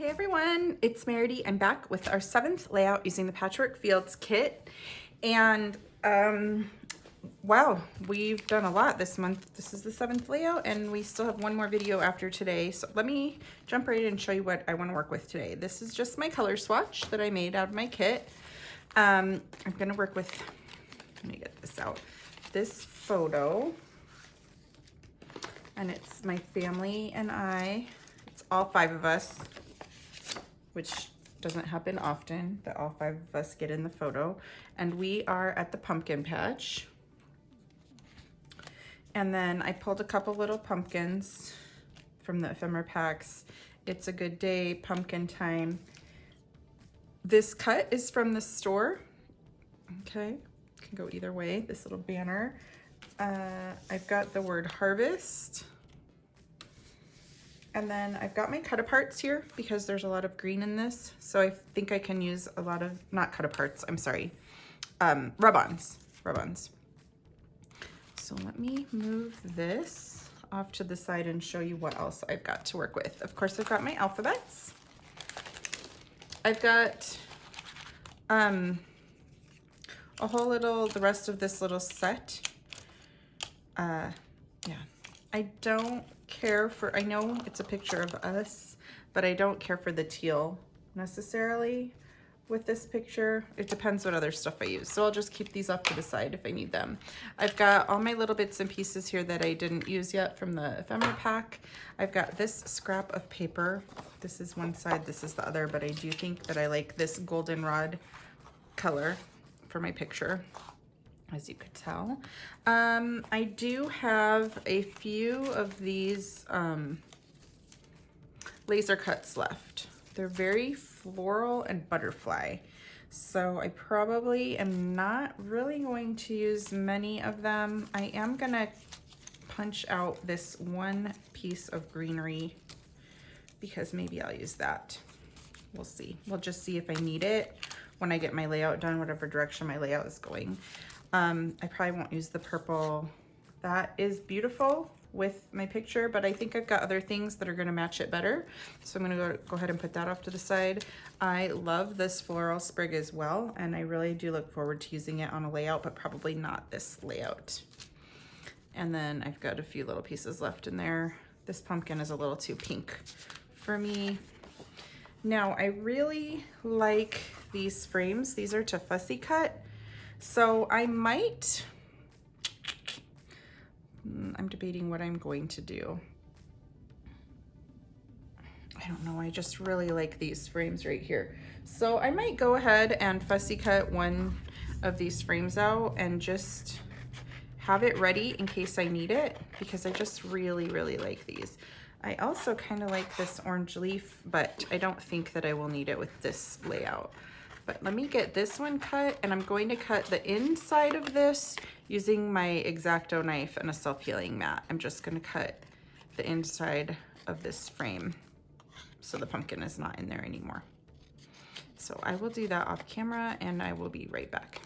Hey everyone, it's Meridy. I'm back with our 7th layout using the Patchwork Fields kit. And wow, we've done a lot this month. This is the 7th layout and we still have one more video after today. So let me jump right in and show you what I want to work with today. This is just my color swatch that I made out of my kit. I'm going to work with, let me get this out, this photo. And it's my family and I. It's all 5 of us, which doesn't happen often that all 5 of us get in the photo. And we are at the pumpkin patch. And then I pulled a couple little pumpkins from the ephemera packs. It's a Good Day, Pumpkin Time. This cut is from the store. Okay, can go either way, this little banner. I've got the word harvest. And then I've got my cut-aparts here because there's a lot of green in this. So I think I can use a lot of, not cut-aparts, I'm sorry, rub-ons. So let me move this off to the side and show you what else I've got to work with. Of course, I've got my alphabets. I've got a whole little, the rest of this little set. Yeah, I don't care for, I know it's a picture of us, but I don't care for the teal necessarily with this picture. It depends what other stuff I use. So I'll just keep these off to the side if I need them. I've got all my little bits and pieces here that I didn't use yet from the ephemera pack. I've got this scrap of paper. This is one side, this is the other, but I do think that I like this goldenrod color for my picture, as you could tell. I do have a few of these laser cuts left. They're very floral and butterfly. So I probably am not really going to use many of them. I am gonna punch out this one piece of greenery because maybe I'll use that. We'll see. We'll just see if I need it when I get my layout done, whatever direction my layout is going. I probably won't use the purple. That is beautiful with my picture, but I think I've got other things that are gonna match it better. So I'm gonna go ahead and put that off to the side. I love this floral sprig as well, and I really do look forward to using it on a layout, but probably not this layout. And then I've got a few little pieces left in there. This pumpkin is a little too pink for me. Now, I really like these frames. These are to fussy cut. So I might, I'm debating what I'm going to do. I don't know, I just really like these frames right here. So I might go ahead and fussy cut one of these frames out and just have it ready in case I need it, because I just really, really like these. I also kind of like this orange leaf, but I don't think that I will need it with this layout. But let me get this one cut, and I'm going to cut the inside of this using my X-Acto knife and a self-healing mat. I'm just gonna cut the inside of this frame so the pumpkin is not in there anymore. So I will do that off camera and I will be right back.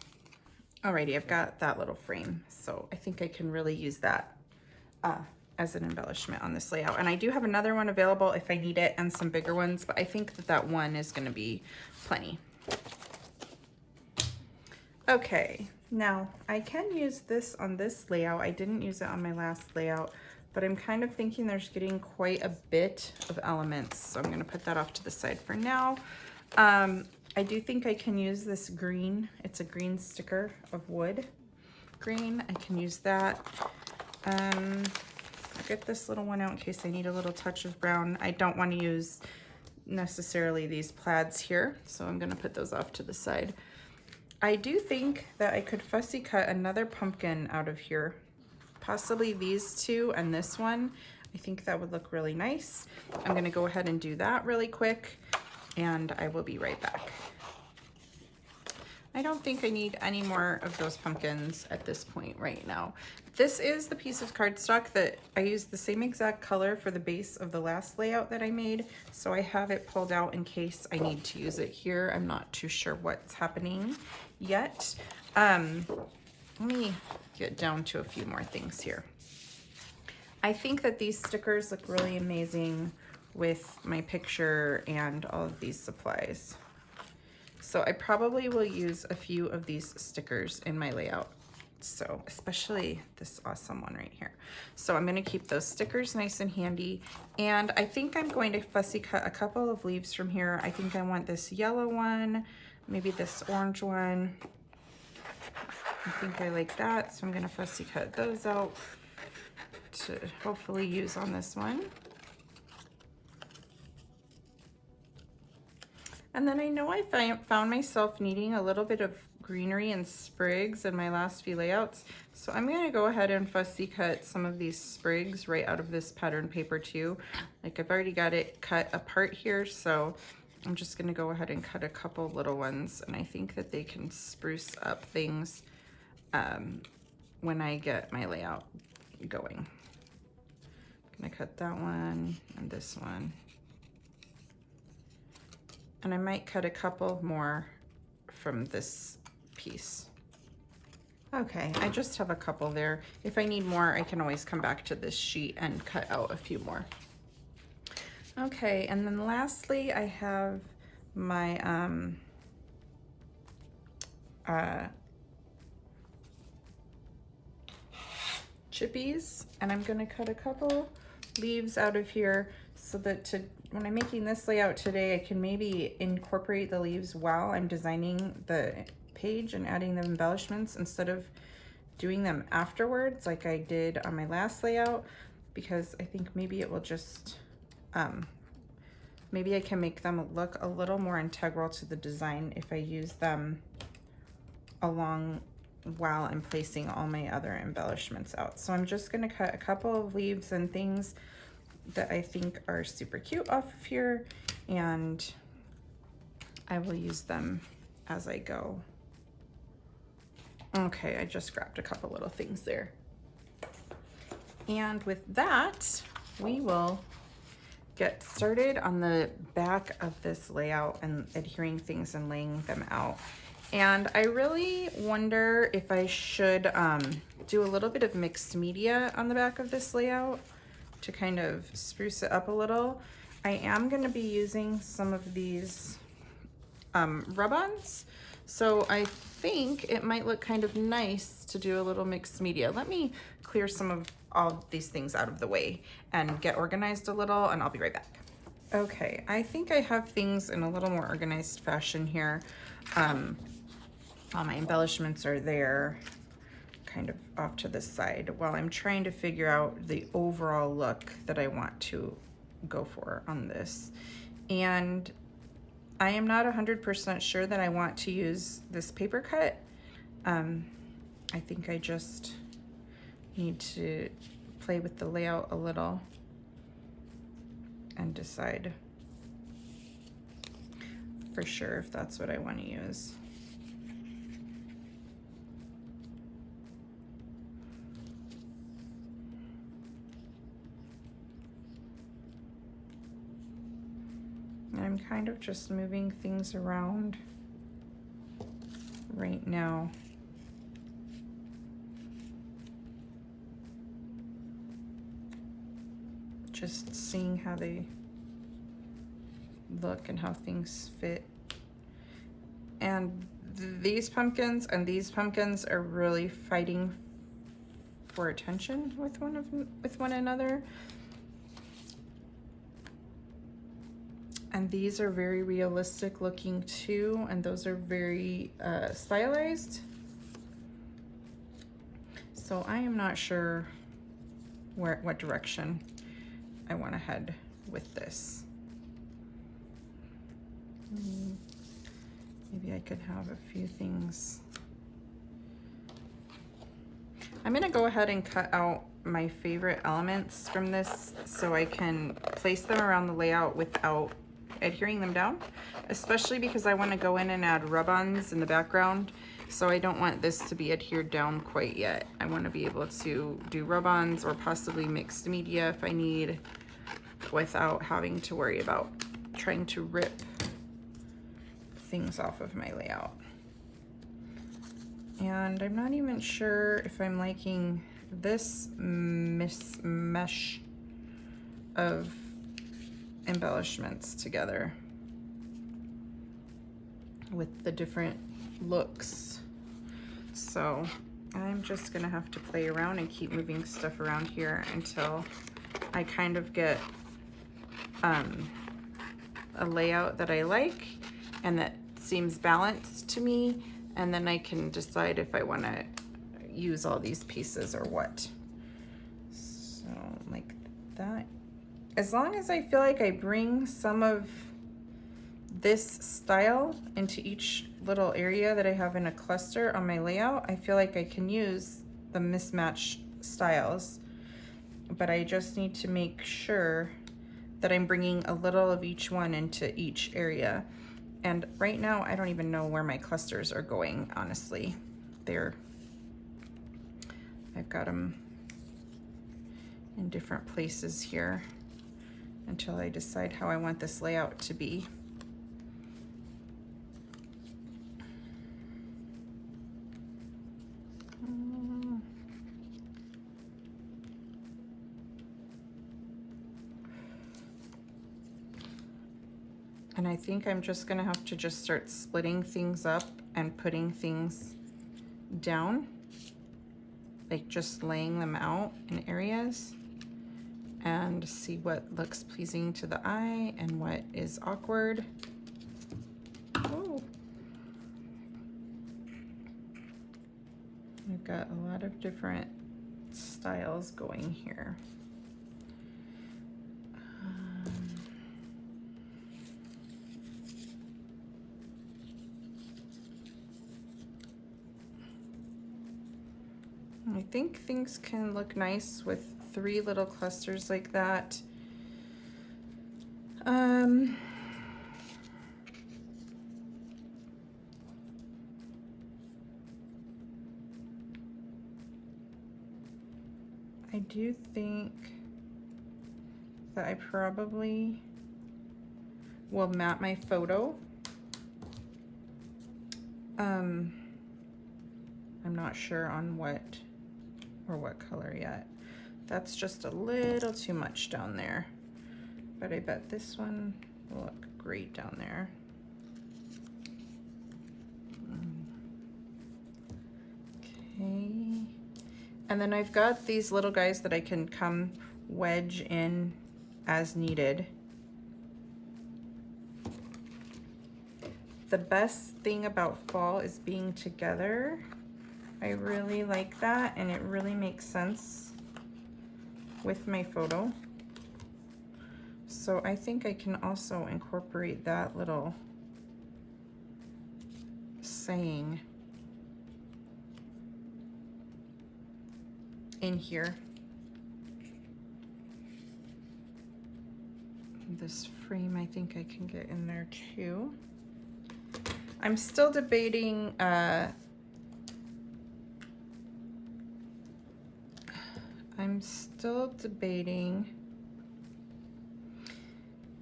Alrighty, I've got that little frame. So I think I can really use that as an embellishment on this layout. And I do have another one available if I need it and some bigger ones, but I think that that one is gonna be plenty. Okay, now I can use this on this layout. I didn't use it on my last layout, but I'm kind of thinking there's getting quite a bit of elements. So I'm gonna put that off to the side for now. I do think I can use this green. It's a green sticker of wood green. I can use that. I'll get this little one out in case I need a little touch of brown. I don't want to use necessarily these plaids here, so I'm gonna put those off to the side. I do think that I could fussy cut another pumpkin out of here, possibly these two and this one. I think that would look really nice. I'm gonna go ahead and do that really quick and I will be right back. I don't think I need any more of those pumpkins at this point right now. This is the piece of cardstock that I used the same exact color for the base of the last layout that I made. So I have it pulled out in case I need to use it here. I'm not too sure what's happening yet. Let me get down to a few more things here. I think that these stickers look really amazing with my picture and all of these supplies. So I probably will use a few of these stickers in my layout. So especially this awesome one right here. So I'm gonna keep those stickers nice and handy. And I think I'm going to fussy cut a couple of leaves from here. I think I want this yellow one, maybe this orange one. I think I like that. So I'm gonna fussy cut those out to hopefully use on this one. And then I know I found myself needing a little bit of greenery and sprigs in my last few layouts. So I'm gonna go ahead and fussy cut some of these sprigs right out of this pattern paper too. Like I've already got it cut apart here, so I'm just gonna go ahead and cut a couple little ones, and I think that they can spruce up things when I get my layout going. I'm gonna cut that one and this one. And I might cut a couple more from this piece. Okay, I just have a couple there. If I need more, I can always come back to this sheet and cut out a few more. Okay, and then lastly, I have my chippies, and I'm gonna cut a couple leaves out of here so that when I'm making this layout today, I can maybe incorporate the leaves while I'm designing the page and adding the embellishments instead of doing them afterwards like I did on my last layout, because I think maybe it will just, maybe I can make them look a little more integral to the design if I use them along while I'm placing all my other embellishments out. So I'm just gonna cut a couple of leaves and things that I think are super cute off of here, and I will use them as I go. Okay, I just grabbed a couple little things there. And with that, we will get started on the back of this layout and adhering things and laying them out. And I really wonder if I should do a little bit of mixed media on the back of this layout to kind of spruce it up a little. I am going to be using some of these rub-ons, so I think it might look kind of nice to do a little mixed media. Let me clear some of all these things out of the way and get organized a little, and I'll be right back. Okay, I think I have things in a little more organized fashion here. All my embellishments are there, kind of off to the side, while I'm trying to figure out the overall look that I want to go for on this. And I am not 100% sure that I want to use this paper cut. I think I just need to play with the layout a little and decide for sure if that's what I want to use. I'm kind of just moving things around right now. Just seeing how they look and how things fit. And these pumpkins and these pumpkins are really fighting for attention with one another. And these are very realistic looking too, and those are very stylized. So I am not sure what direction I want to head with this. Maybe I could have a few things. I'm gonna go ahead and cut out my favorite elements from this so I can place them around the layout without adhering them down, especially because I want to go in and add rub-ons in the background, so I don't want this to be adhered down quite yet. I want to be able to do rub-ons or possibly mixed media if I need, without having to worry about trying to rip things off of my layout. And I'm not even sure if I'm liking this mesh of embellishments together with the different looks. So I'm just gonna have to play around and keep moving stuff around here until I kind of get a layout that I like and that seems balanced to me, and then I can decide if I want to use all these pieces or what. So like that, as long as I feel like I bring some of this style into each little area that I have in a cluster on my layout, I feel like I can use the mismatched styles, but I just need to make sure that I'm bringing a little of each one into each area. And right now, I don't even know where my clusters are going, honestly. I've got them in different places here until I decide how I want this layout to be. And I think I'm just gonna have to just start splitting things up and putting things down, like just laying them out in areas and see what looks pleasing to the eye and what is awkward. Oh. I've got a lot of different styles going here. I think things can look nice with 3 little clusters like that. I do think that I probably will map my photo. I'm not sure on what color yet. That's just a little too much down there, but I bet this one will look great down there. Okay, and then I've got these little guys that I can come wedge in as needed. The best thing about fall is being together. I really like that, and it really makes sense with my photo. So I think I can also incorporate that little saying in here. This frame I think I can get in there too. I'm still debating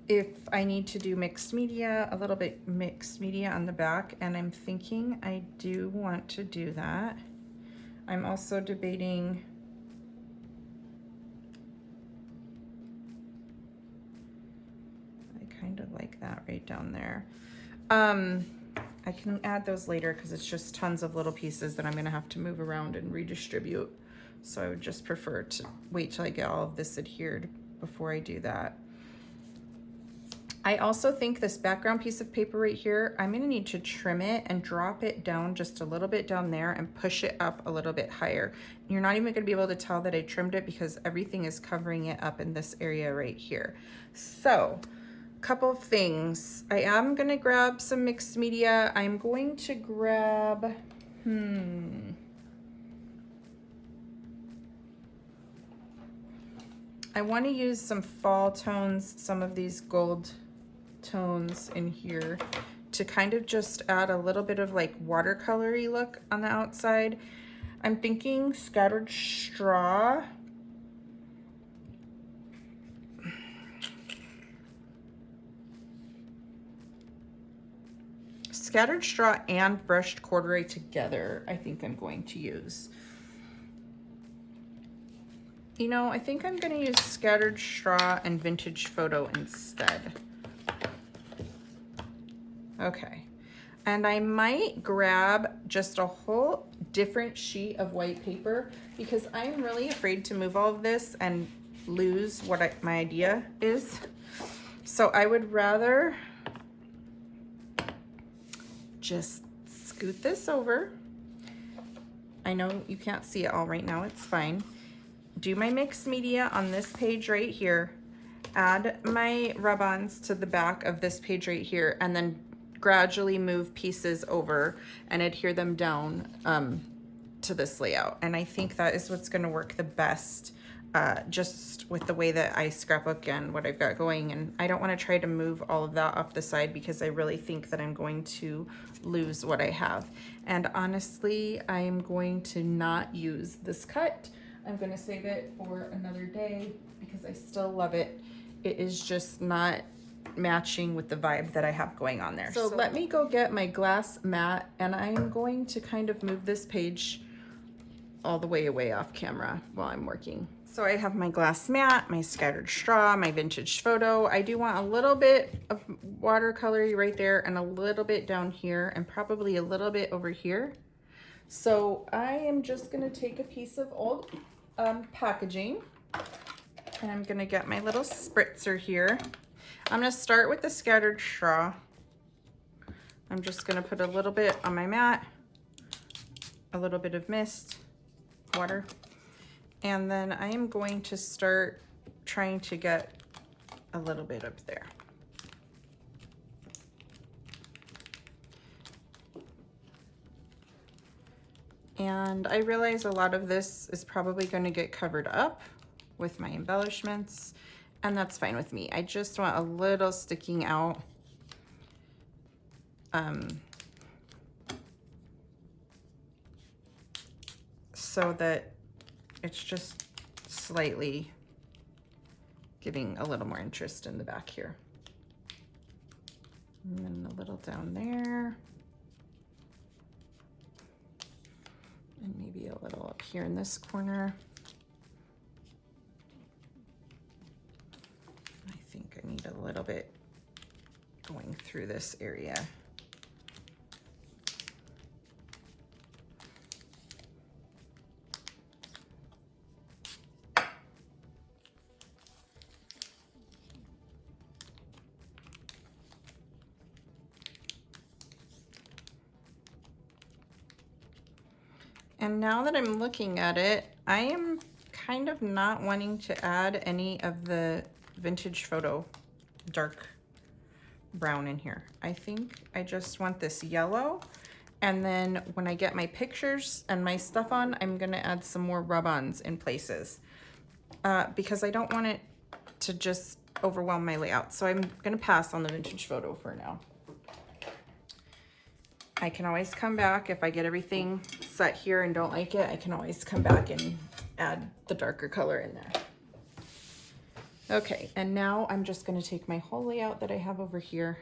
if I need to do mixed media, a little bit mixed media on the back, and I'm thinking I do want to do that. I'm also debating I kind of like that right down there. I can add those later because it's just tons of little pieces that I'm gonna have to move around and redistribute. So I would just prefer to wait till I get all of this adhered before I do that. I also think this background piece of paper right here, I'm gonna need to trim it and drop it down just a little bit down there and push it up a little bit higher. You're not even gonna be able to tell that I trimmed it because everything is covering it up in this area right here. So, couple of things. I am gonna grab some mixed media. I'm going to grab, I wanna use some fall tones, some of these gold tones in here to kind of just add a little bit of like watercolory look on the outside. I'm thinking scattered straw. Scattered straw and brushed corduroy together, I think I'm going to use. You know, I think I'm gonna use Scattered Straw and Vintage Photo instead. Okay, and I might grab just a whole different sheet of white paper because I'm really afraid to move all of this and lose what my idea is. So I would rather just scoot this over. I know you can't see it all right now, it's fine. Do my mixed media on this page right here, add my rub-ons to the back of this page right here, and then gradually move pieces over and adhere them down to this layout. And I think that is what's gonna work the best, just with the way that I scrapbook and what I've got going. And I don't wanna try to move all of that off the side because I really think that I'm going to lose what I have. And honestly, I'm going to not use this cut. I'm gonna save it for another day because I still love it. It is just not matching with the vibe that I have going on there. So let me go get my glass mat, and I'm going to kind of move this page all the way away off camera while I'm working. So I have my glass mat, my Scattered Straw, my Vintage Photo. I do want a little bit of watercolor right there and a little bit down here and probably a little bit over here. So I am just gonna take a piece of old packaging, and I'm gonna get my little spritzer here. I'm gonna start with the Scattered Straw. I'm just gonna put a little bit on my mat, a little bit of mist, water, and then I am going to start trying to get a little bit up there. And I realize a lot of this is probably going to get covered up with my embellishments, and that's fine with me. I just want a little sticking out. So that it's just slightly giving a little more interest in the back here. And then a little down there. And maybe a little up here in this corner. I think I need a little bit going through this area. And now that I'm looking at it, I am kind of not wanting to add any of the Vintage Photo dark brown in here. I think I just want this yellow. And then when I get my pictures and my stuff on, I'm gonna add some more rub-ons in places because I don't want it to just overwhelm my layout. So I'm gonna pass on the Vintage Photo for now. I can always come back if I get everything set here and don't like it. I can always come back and add the darker color in there. Okay, and now I'm just gonna take my whole layout that I have over here,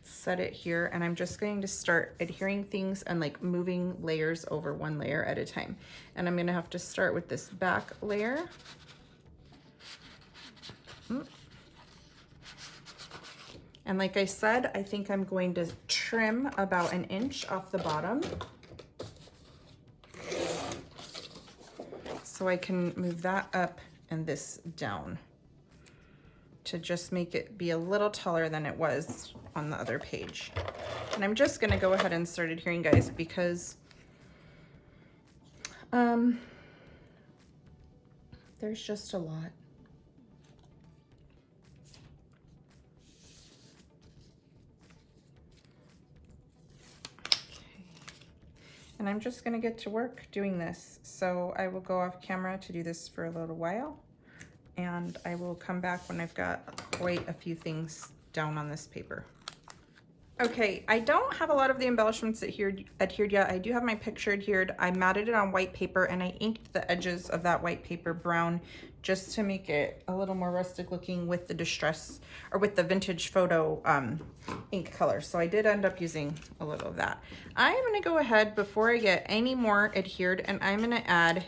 set it here, and I'm just going to start adhering things and like moving layers over one layer at a time. And I'm gonna have to start with this back layer. And like I said, I think I'm going to trim about 1 inch off the bottom so I can move that up and this down to just make it be a little taller than it was on the other page. And I'm just gonna go ahead and start adhering, guys, because there's just a lot. And I'm just gonna get to work doing this. So I will go off camera to do this for a little while, and I will come back when I've got quite a few things down on this paper. Okay, I don't have a lot of the embellishments adhered yet. I do have my picture adhered. I matted it on white paper and I inked the edges of that white paper brown just to make it a little more rustic looking with the distress, or with the Vintage Photo ink color. So I did end up using a little of that. I'm gonna go ahead before I get any more adhered, and I'm gonna add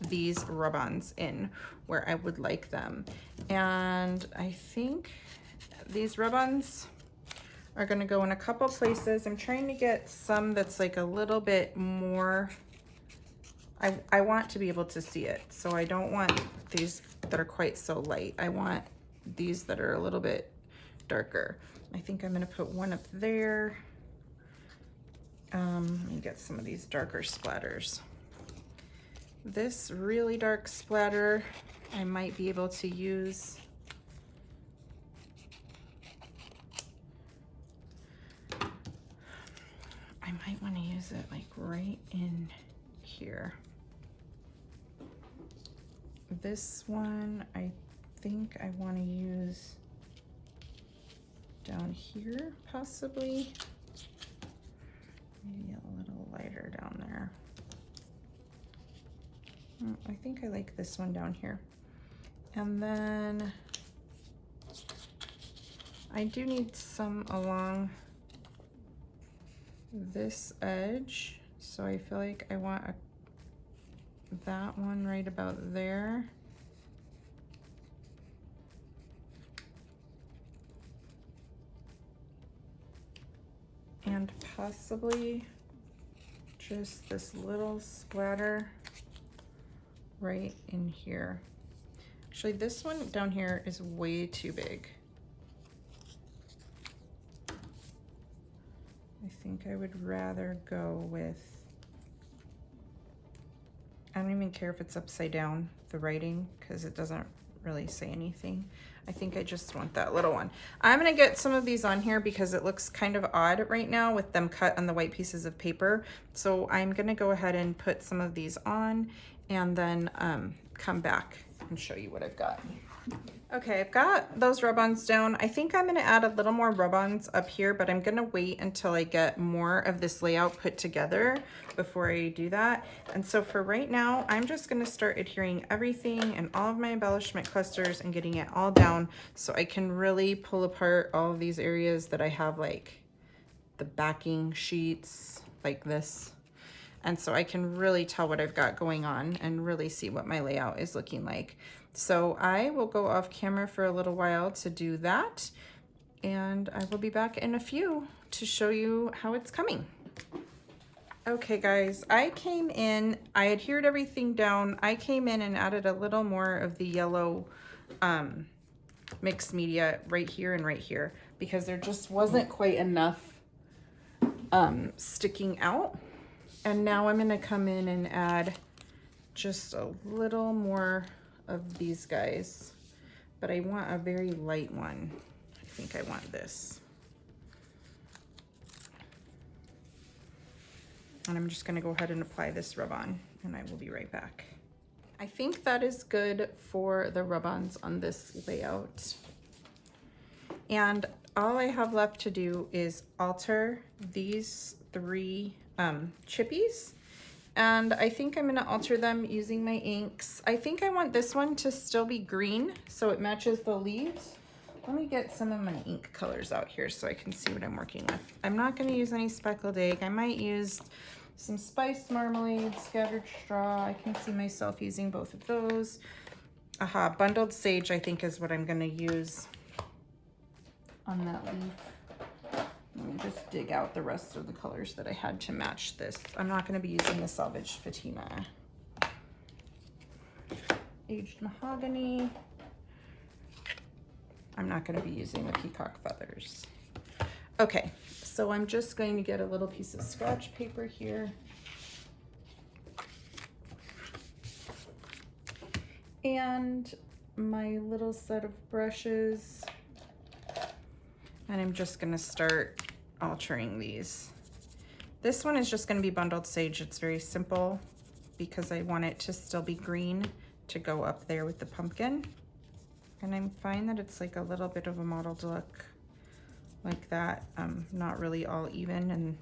these rub-ons in where I would like them. And I think these rub-ons are gonna go in a couple places. I'm trying to get some that's like a little bit more, I want to be able to see it. So I don't want these that are quite so light. I want these that are a little bit darker. I think I'm gonna put one up there. Let me get some of these darker splatters. This really dark splatter, I might be able to use. I might want to use it like right in here. This one, I think I want to use down here, possibly. Maybe a little lighter down there. I think I like this one down here. And then I do need some along this edge. So I feel like I want that one right about there. And possibly just this little splatter right in here. Actually, this one down here is way too big. I think I would rather go with, I don't even care if it's upside down, the writing, because it doesn't really say anything. I think I just want that little one. I'm gonna get some of these on here because it looks kind of odd right now with them cut on the white pieces of paper. So I'm gonna go ahead and put some of these on and then come back and show you what I've got. Okay, I've got those rub-ons down. I think I'm gonna add a little more rub-ons up here, but I'm gonna wait until I get more of this layout put together before I do that. And so for right now, I'm just gonna start adhering everything and all of my embellishment clusters and getting it all down so I can really pull apart all of these areas that I have, like the backing sheets like this. And so I can really tell what I've got going on and really see what my layout is looking like. So I will go off camera for a little while to do that, and I will be back in a few to show you how it's coming. Okay guys, I came in, I adhered everything down. I came in and added a little more of the yellow mixed media right here and right here because there just wasn't quite enough sticking out. And now I'm gonna come in and add just a little more of these guys, but I want a very light one. I think I want this. And I'm just gonna go ahead and apply this rub-on and I will be right back. I think that is good for the rub-ons on this layout. And all I have left to do is alter these three chippies. And I think I'm gonna alter them using my inks. I think I want this one to still be green so it matches the leaves. Let me get some of my ink colors out here so I can see what I'm working with. I'm not gonna use any speckled egg. I might use some spiced marmalade, scattered straw. I can see myself using both of those. Aha, bundled sage I think is what I'm gonna use on that leaf. Let me just dig out the rest of the colors that I had to match this. I'm not going to be using the Salvage Fatima. Aged Mahogany. I'm not going to be using the Peacock Feathers. Okay, so I'm just going to get a little piece of scratch paper here. And my little set of brushes. And I'm just gonna start altering these. This one is just gonna be bundled sage. It's very simple because I want it to still be green to go up there with the pumpkin. And I'm fine that it's like a little bit of a mottled look like that. Not really all even and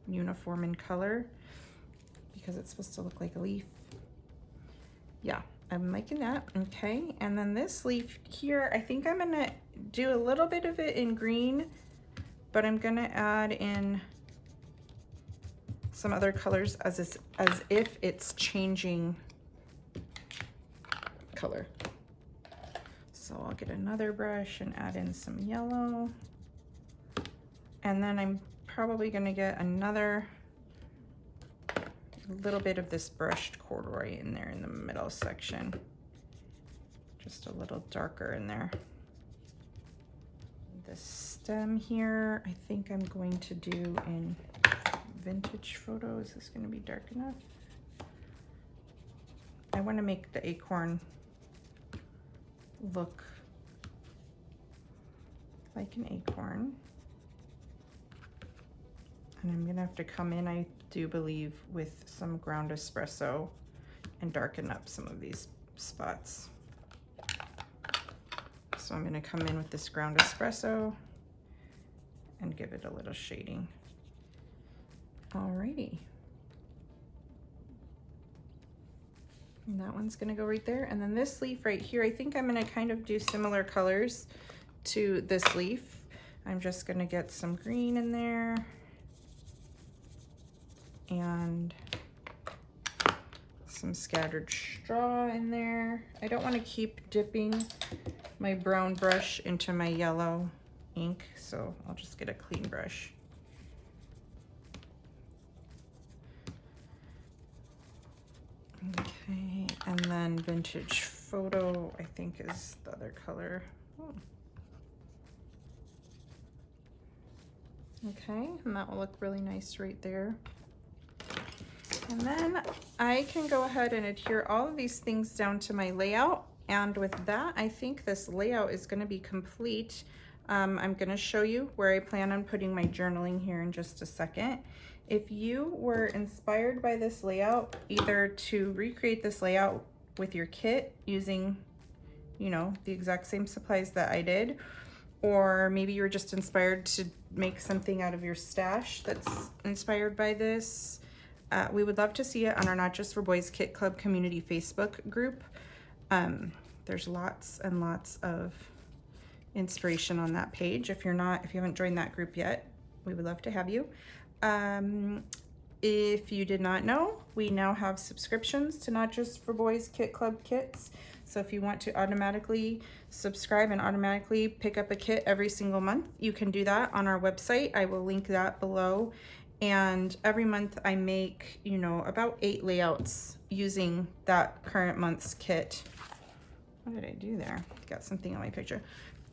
uniform in color because it's supposed to look like a leaf. Yeah, I'm liking that. Okay, and then this leaf here, I think I'm gonna do a little bit of it in green, but I'm gonna add in some other colors as if it's changing color. So I'll get another brush and add in some yellow. And then I'm probably gonna get another little bit of this brushed corduroy in there in the middle section. Just a little darker in there. The stem here, I think I'm going to do in Vintage Photo. Is this gonna be dark enough? I wanna make the acorn look like an acorn. And I'm gonna have to come in, I do believe, with some ground espresso and darken up some of these spots. So I'm gonna come in with this ground espresso and give it a little shading. Alrighty. And that one's gonna go right there. And then this leaf right here, I think I'm gonna kind of do similar colors to this leaf. I'm just gonna get some green in there and some scattered straw in there. I don't wanna keep dipping my brown brush into my yellow ink, so I'll just get a clean brush. Okay, and then Vintage Photo, I think, is the other color. Oh. Okay, and that will look really nice right there. And then I can go ahead and adhere all of these things down to my layout. And with that, I think this layout is going to be complete. I'm going to show you where I plan on putting my journaling here in just a second. If you were inspired by this layout, either to recreate this layout with your kit using, you know, the exact same supplies that I did, or maybe you were just inspired to make something out of your stash that's inspired by this, we would love to see it on our Not Just for Boys Kit Club community Facebook group. There's lots and lots of inspiration on that page. If you haven't joined that group yet, we would love to have you. If you did not know, we now have subscriptions to Not Just for Boys Kit Club kits. So if you want to automatically subscribe and automatically pick up a kit every single month, you can do that on our website. I will link that below. And every month I make, you know, about 8 layouts using that current month's kit. What did I do there? Got something on my picture.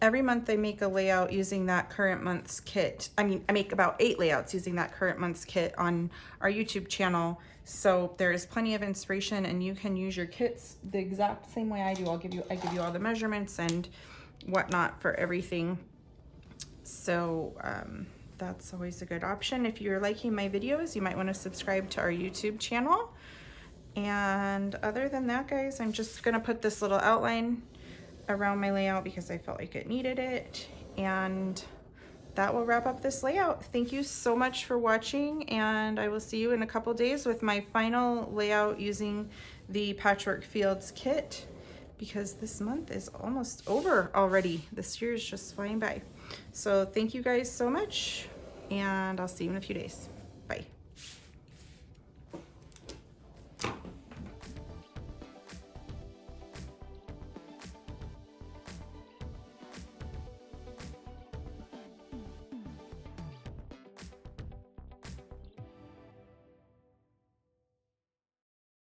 Every month I make a layout using that current month's kit. I make about 8 layouts using that current month's kit on our YouTube channel. So there is plenty of inspiration, and you can use your kits the exact same way I do. I give you all the measurements and whatnot for everything. So that's always a good option. If you're liking my videos, you might want to subscribe to our YouTube channel. And other than that, guys, I'm just gonna put this little outline around my layout because I felt like it needed it. And that will wrap up this layout. Thank you so much for watching, and I will see you in a couple days with my final layout using the Patchwork Fields kit, because this month is almost over already. This year is just flying by. So thank you guys so much, and I'll see you in a few days. Bye.